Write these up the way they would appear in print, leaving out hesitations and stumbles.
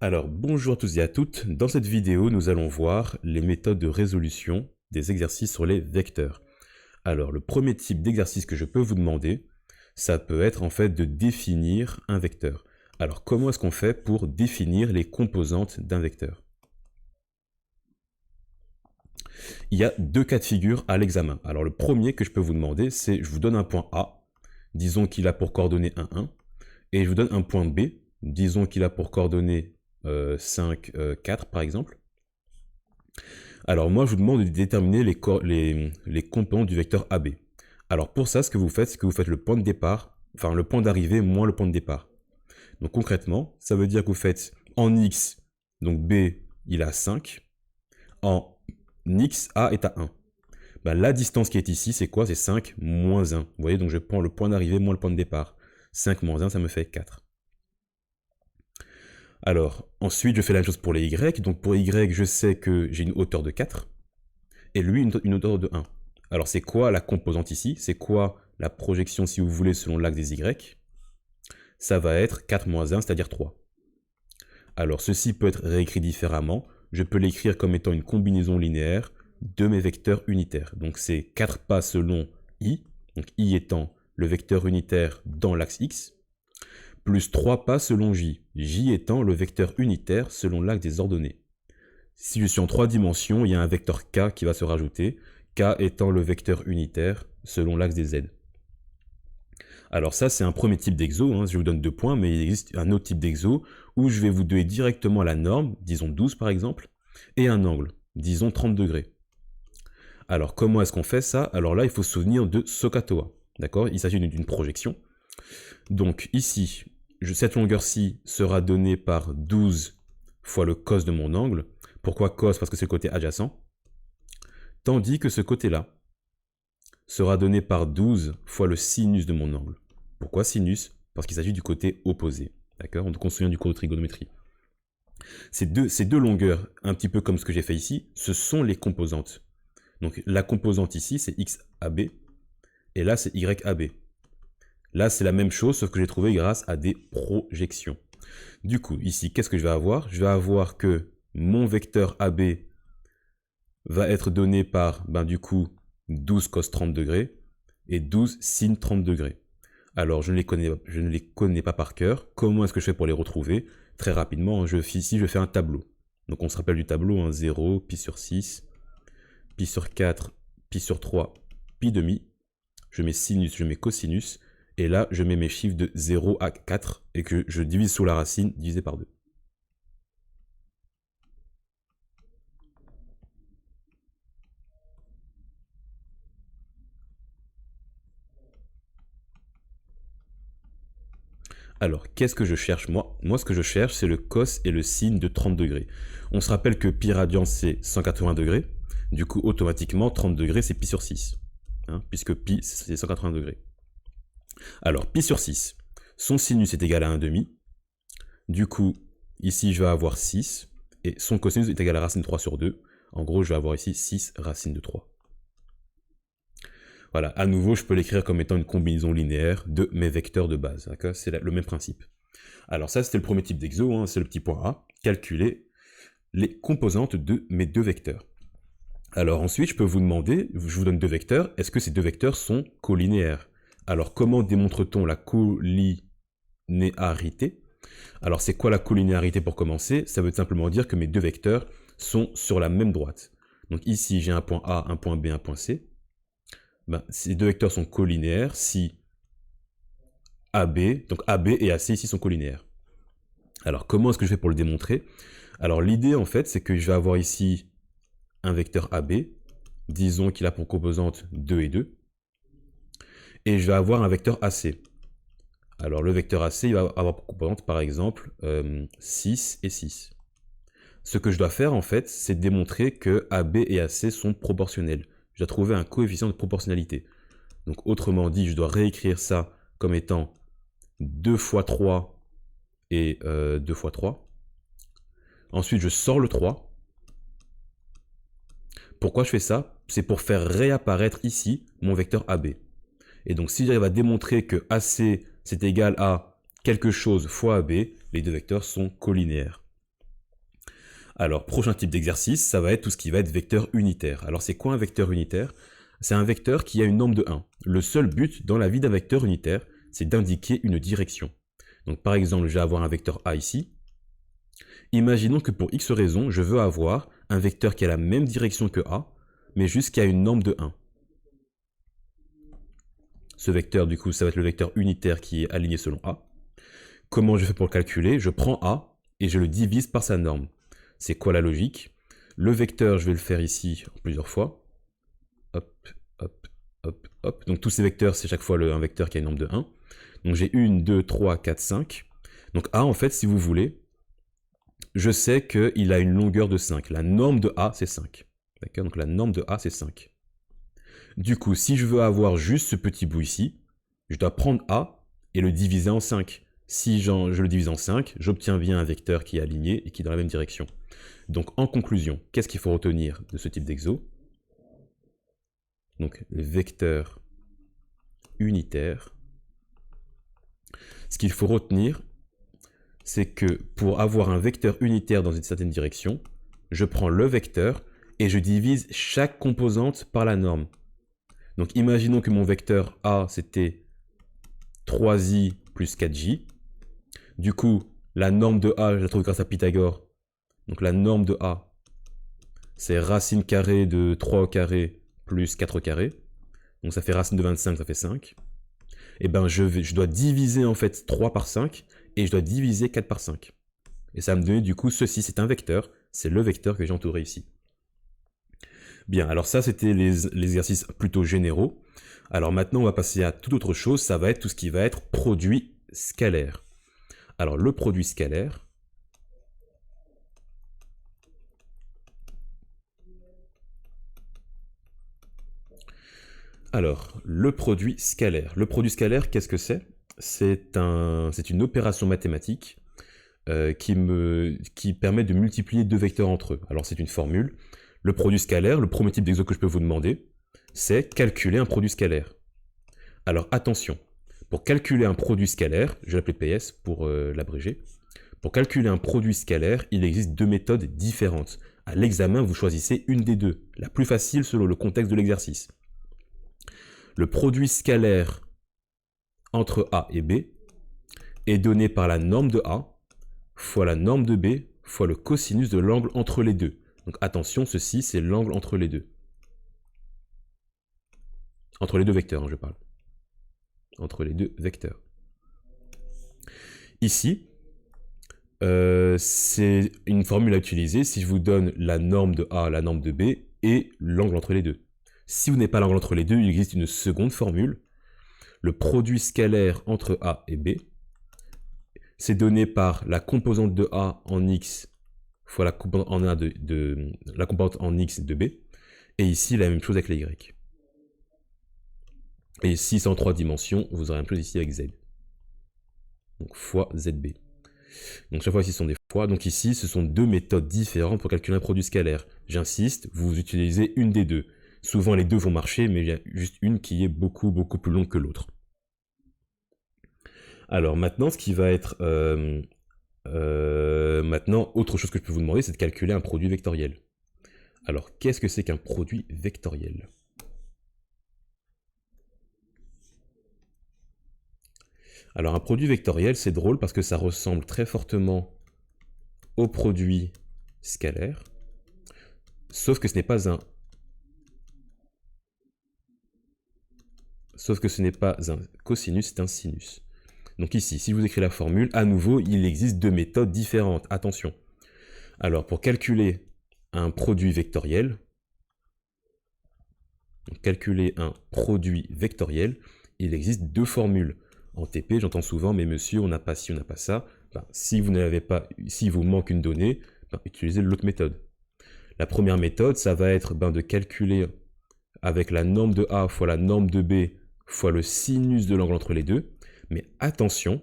Alors, bonjour à tous et à toutes. Dans cette vidéo, nous allons voir les méthodes de résolution des exercices sur les vecteurs. Alors, le premier type d'exercice que je peux vous demander, ça peut être en fait de définir un vecteur. Alors, comment est-ce qu'on fait pour définir les composantes d'un vecteur? Il y a deux cas de figure à l'examen. Alors, le premier que je peux vous demander, c'est je vous donne un point A, disons qu'il a pour coordonnées 1, 1, et je vous donne un point B, disons qu'il a pour coordonnées 5, 4 par exemple. Alors moi, je vous demande de déterminer les composants du vecteur AB. Alors pour ça, ce que vous faites, c'est que vous faites le point de départ, enfin le point d'arrivée moins le point de départ. Donc concrètement, ça veut dire que vous faites en X, donc B, il a 5, en X, A est à 1. Ben, la distance qui est ici, c'est quoi? C'est 5 moins 1. Vous voyez, donc je prends le point d'arrivée moins le point de départ. 5 moins 1, ça me fait 4. Alors, ensuite, je fais la même chose pour les Y. Donc pour Y, je sais que j'ai une hauteur de 4, et lui, une hauteur de 1. Alors c'est quoi la composante ici? C'est quoi la projection, si vous voulez, selon l'axe des Y? Ça va être 4 moins 1, c'est-à-dire 3. Alors ceci peut être réécrit différemment. Je peux l'écrire comme étant une combinaison linéaire de mes vecteurs unitaires. Donc c'est 4 pas selon I, donc I étant le vecteur unitaire dans l'axe X, plus 3 pas selon J, J étant le vecteur unitaire selon l'axe des ordonnées. Si je suis en 3 dimensions, il y a un vecteur K qui va se rajouter, K étant le vecteur unitaire selon l'axe des Z. Alors ça, c'est un premier type d'exo, hein, je vous donne 2 points, mais il existe un autre type d'exo où je vais vous donner directement la norme, disons 12 par exemple, et un angle, disons 30 degrés. Alors comment est-ce qu'on fait ça? Alors là, il faut se souvenir de SOHCAHTOA, d'accord? Il s'agit d'une projection. Donc ici, cette longueur-ci sera donnée par 12 fois le cos de mon angle. Pourquoi cos? Parce que c'est le côté adjacent. Tandis que ce côté-là sera donné par 12 fois le sinus de mon angle. Pourquoi sinus? Parce qu'il s'agit du côté opposé. D'accord? On se souvient du cours de trigonométrie. Ces deux longueurs, un petit peu comme ce que j'ai fait ici, ce sont les composantes. Donc la composante ici, c'est XAB, et là, c'est YAB. Là, c'est la même chose, sauf que j'ai trouvé grâce à des projections. Du coup, ici, qu'est-ce que je vais avoir? Je vais avoir que mon vecteur AB va être donné par, du coup, 12 cos 30 degrés et 12 sin 30 degrés. Alors, je ne les connais pas par cœur. Comment est-ce que je fais pour les retrouver? Très rapidement, ici, je fais un tableau. Donc, on se rappelle du tableau, 0, pi sur 6, pi sur 4, pi sur 3, pi demi. Je mets sinus, je mets cosinus. Et là, je mets mes chiffres de 0 à 4 et que je divise sous la racine divisé par 2. Alors, qu'est-ce que je cherche moi? Moi, ce que je cherche, c'est le cos et le sin de 30 degrés. On se rappelle que pi radian, c'est 180 degrés. Du coup, automatiquement, 30 degrés, c'est pi sur 6. Hein, puisque pi, c'est 180 degrés. Alors, pi sur 6, son sinus est égal à 1,5. Du coup, ici, je vais avoir 6. Et son cosinus est égal à racine de 3 sur 2. En gros, je vais avoir ici 6 racine de 3. Voilà, à nouveau, je peux l'écrire comme étant une combinaison linéaire de mes vecteurs de base. C'est le même principe. Alors ça, c'était le premier type d'exo, hein, c'est le petit point A. Calculer les composantes de mes deux vecteurs. Alors ensuite, je peux vous demander, je vous donne deux vecteurs, est-ce que ces deux vecteurs sont collinéaires? Alors comment démontre-t-on la collinéarité? Alors c'est quoi la collinéarité pour commencer? Ça veut simplement dire que mes deux vecteurs sont sur la même droite. Donc ici, j'ai un point A, un point B, un point C. Ces deux vecteurs sont collinéaires si AB, donc AB et AC ici sont collinéaires. Alors comment est-ce que je fais pour le démontrer? Alors l'idée en fait c'est que je vais avoir ici un vecteur AB, disons qu'il a pour composante 2 et 2, et je vais avoir un vecteur AC. Alors le vecteur AC il va avoir pour composante par exemple 6 et 6. Ce que je dois faire en fait c'est démontrer que AB et AC sont proportionnels. Je dois trouver un coefficient de proportionnalité. Donc autrement dit, je dois réécrire ça comme étant 2 fois 3 et 2 fois 3. Ensuite, je sors le 3. Pourquoi je fais ça? C'est pour faire réapparaître ici mon vecteur AB. Et donc si j'arrive à démontrer que AC c'est égal à quelque chose fois AB, les deux vecteurs sont collinéaires. Alors, prochain type d'exercice, ça va être tout ce qui va être vecteur unitaire. Alors, c'est quoi un vecteur unitaire? C'est un vecteur qui a une norme de 1. Le seul but dans la vie d'un vecteur unitaire, c'est d'indiquer une direction. Donc, par exemple, je vais avoir un vecteur A ici. Imaginons que pour X raison, je veux avoir un vecteur qui a la même direction que A, mais juste qui a une norme de 1. Ce vecteur, du coup, ça va être le vecteur unitaire qui est aligné selon A. Comment je fais pour le calculer? Je prends A et je le divise par sa norme. C'est quoi la logique? Le vecteur, je vais le faire ici plusieurs fois. Hop, hop, hop, hop. Donc tous ces vecteurs, c'est chaque fois un vecteur qui a une norme de 1. Donc j'ai 1, 2, 3, 4, 5. Donc A, en fait, si vous voulez, je sais qu'il a une longueur de 5. La norme de A, c'est 5. D'accord? Donc la norme de A, c'est 5. Du coup, si je veux avoir juste ce petit bout ici, je dois prendre A et le diviser en 5. Si je le divise en 5, j'obtiens bien un vecteur qui est aligné et qui est dans la même direction. Donc en conclusion, qu'est-ce qu'il faut retenir de ce type d'exo? Donc le vecteur unitaire. Ce qu'il faut retenir, c'est que pour avoir un vecteur unitaire dans une certaine direction, je prends le vecteur et je divise chaque composante par la norme. Donc imaginons que mon vecteur A, c'était 3i plus 4j. Du coup, la norme de A, je la trouve grâce à Pythagore. Donc la norme de A, c'est racine carrée de 3 au carré plus 4 au carré. Donc ça fait racine de 25, ça fait 5. Et ben je dois diviser en fait 3 par 5 et je dois diviser 4 par 5. Et ça va me donner du coup ceci, c'est un vecteur. C'est le vecteur que j'ai entouré ici. Bien, alors ça c'était les exercices plutôt généraux. Alors maintenant on va passer à toute autre chose, ça va être tout ce qui va être produit scalaire. Alors le produit scalaire, le produit scalaire, qu'est-ce que c'est? C'est une opération mathématique qui permet de multiplier deux vecteurs entre eux. Alors c'est une formule. Le produit scalaire, le premier type d'exo que je peux vous demander, c'est calculer un produit scalaire. Alors attention, pour calculer un produit scalaire, je vais l'appeler PS pour l'abréger, pour calculer un produit scalaire, il existe deux méthodes différentes. À l'examen, vous choisissez une des deux, la plus facile selon le contexte de l'exercice. Le produit scalaire entre A et B est donné par la norme de A fois la norme de B fois le cosinus de l'angle entre les deux. Donc attention, ceci c'est l'angle entre les deux. Entre les deux vecteurs, hein, je parle. Entre les deux vecteurs. Ici, c'est une formule à utiliser si je vous donne la norme de A, la norme de B et l'angle entre les deux. Si vous n'avez pas l'angle entre les deux, il existe une seconde formule. Le produit scalaire entre A et B, c'est donné par la composante de A en X fois la composante en A la composante en X de B. Et ici, la même chose avec les Y. Et si c'est en 3 dimensions, vous aurez la même chose ici avec Z. Donc fois ZB. Donc chaque fois ici ce sont des fois. Donc ici, ce sont deux méthodes différentes pour calculer un produit scalaire. J'insiste, vous utilisez une des deux. Souvent les deux vont marcher, mais il y a juste une qui est beaucoup plus longue que l'autre. Alors maintenant, ce qui va être... maintenant, autre chose que je peux vous demander, c'est de calculer un produit vectoriel. Alors, qu'est-ce que c'est qu'un produit vectoriel? Alors, un produit vectoriel, c'est drôle parce que ça ressemble très fortement au produit scalaire, sauf que ce n'est pas un... cosinus, c'est un sinus. Donc ici, si je vous écris la formule, à nouveau, il existe deux méthodes différentes. Attention. Alors, pour calculer un produit vectoriel, il existe deux formules. En TP, j'entends souvent, mais monsieur, on n'a pas ci, on n'a pas ça. Ben, si vous n'avez pas, si vous manque une donnée, ben, utilisez l'autre méthode. La première méthode, ça va être de calculer avec la norme de A fois la norme de B fois le sinus de l'angle entre les deux. Mais attention,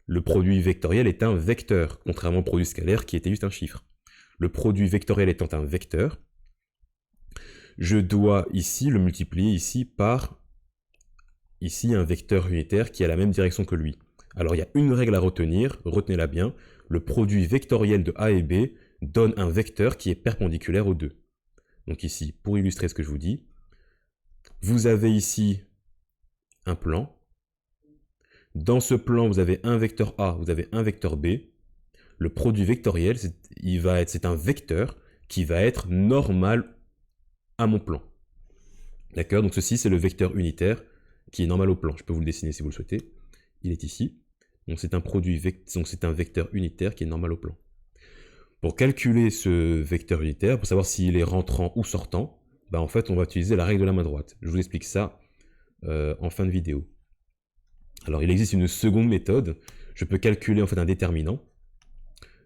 le produit vectoriel est un vecteur, contrairement au produit scalaire qui était juste un chiffre. Le produit vectoriel étant un vecteur, je dois ici le multiplier ici par un vecteur unitaire qui a la même direction que lui. Alors il y a une règle à retenir, retenez-la bien, le produit vectoriel de A et B donne un vecteur qui est perpendiculaire aux deux. Donc ici, pour illustrer ce que je vous dis, vous avez ici un plan. Dans ce plan, vous avez un vecteur A, vous avez un vecteur B. Le produit vectoriel, c'est un vecteur qui va être normal à mon plan. D'accord? Donc ceci, c'est le vecteur unitaire qui est normal au plan. Je peux vous le dessiner si vous le souhaitez. Il est ici. Donc c'est un vecteur unitaire qui est normal au plan. Pour calculer ce vecteur unitaire, pour savoir s'il est rentrant ou sortant, ben en fait, on va utiliser la règle de la main droite. Je vous explique ça en fin de vidéo. Alors, il existe une seconde méthode. Je peux calculer en fait un déterminant.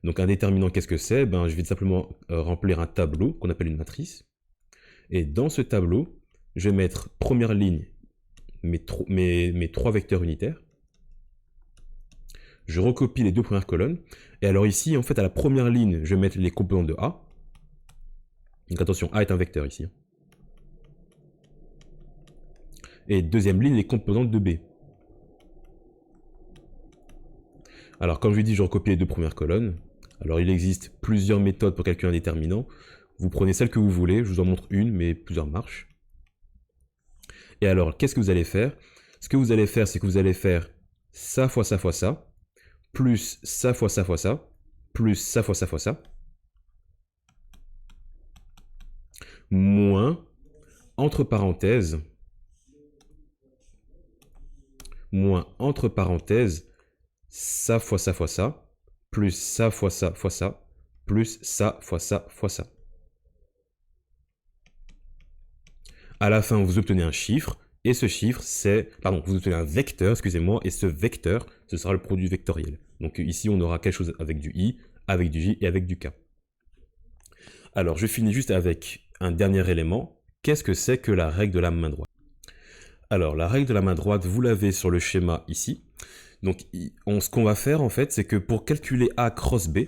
Donc, un déterminant, qu'est-ce que c'est? Ben, je vais simplement remplir un tableau qu'on appelle une matrice. Et dans ce tableau, je vais mettre première ligne mes 3 vecteurs unitaires. Je recopie les 2 premières colonnes. Et alors ici, en fait, à la première ligne, je vais mettre les composantes de A. Donc attention, A est un vecteur ici. Et deuxième ligne, les composantes de B. Alors, comme je vous dis, je recopie les 2 premières colonnes. Alors, il existe plusieurs méthodes pour calculer un déterminant. Vous prenez celle que vous voulez. Je vous en montre une, mais plusieurs marchent. Et alors, qu'est-ce que vous allez faire? Ce que vous allez faire, c'est que vous allez faire ça fois ça fois ça, plus ça fois ça fois ça, plus ça fois ça fois ça, moins, entre parenthèses, ça fois ça fois ça, plus ça fois ça fois ça, plus ça fois ça fois ça. À la fin, vous obtenez un chiffre, et ce chiffre, vous obtenez un vecteur, excusez-moi, et ce vecteur, ce sera le produit vectoriel. Donc ici, on aura quelque chose avec du i, avec du j et avec du k. Alors, je finis juste avec un dernier élément. Qu'est-ce que c'est que la règle de la main droite? Alors, la règle de la main droite, vous l'avez sur le schéma ici. Donc, ce qu'on va faire, en fait, c'est que pour calculer A cross B,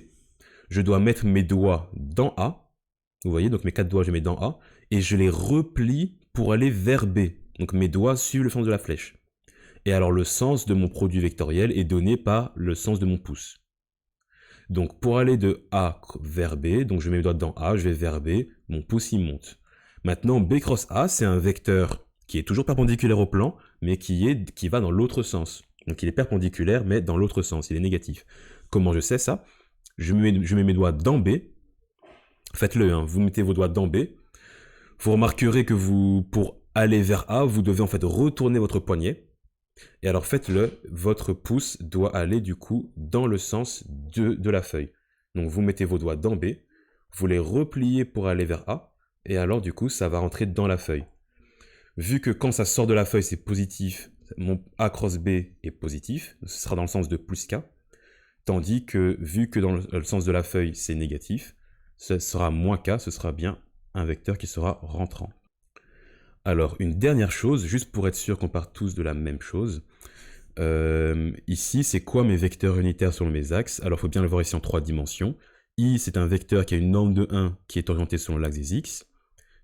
je dois mettre mes doigts dans A. Vous voyez, donc mes 4 doigts, je les mets dans A. Et je les replie pour aller vers B. Donc, mes doigts suivent le sens de la flèche. Et alors, le sens de mon produit vectoriel est donné par le sens de mon pouce. Donc, pour aller de A vers B, donc je mets mes doigts dans A, je vais vers B, mon pouce, il monte. Maintenant, B cross A, c'est un vecteur qui est toujours perpendiculaire au plan, mais qui va dans l'autre sens. Donc, il est perpendiculaire, mais dans l'autre sens, il est négatif. Comment je sais ça? Je mets mes doigts dans B. Faites-le, hein, vous mettez vos doigts dans B. Vous remarquerez que pour aller vers A, vous devez en fait retourner votre poignet. Et alors faites-le, votre pouce doit aller du coup dans le sens de la feuille. Donc vous mettez vos doigts dans B, vous les repliez pour aller vers A, et alors du coup ça va rentrer dans la feuille. Vu que quand ça sort de la feuille c'est positif, mon A cross B est positif, ce sera dans le sens de plus K, tandis que vu que dans le sens de la feuille c'est négatif, ce sera moins K, ce sera bien un vecteur qui sera rentrant. Alors, une dernière chose, juste pour être sûr qu'on part tous de la même chose. Ici, c'est quoi mes vecteurs unitaires selon mes axes? Alors, il faut bien le voir ici en 3 dimensions. I, c'est un vecteur qui a une norme de 1 qui est orienté selon l'axe des X.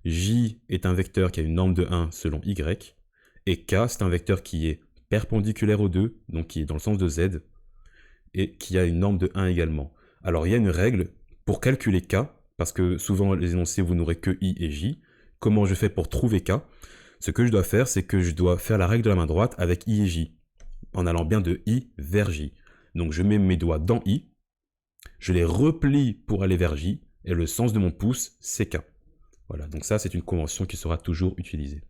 J est un vecteur qui a une norme de 1 selon Y. Et K, c'est un vecteur qui est perpendiculaire aux deux, donc qui est dans le sens de Z, et qui a une norme de 1 également. Alors, il y a une règle pour calculer K, parce que souvent, les énoncés, vous n'aurez que I et J. Comment je fais pour trouver K? Ce que je dois faire, c'est que je dois faire la règle de la main droite avec I et J, en allant bien de I vers J. Donc je mets mes doigts dans I, je les replie pour aller vers J, et le sens de mon pouce, c'est K. Voilà, donc ça c'est une convention qui sera toujours utilisée.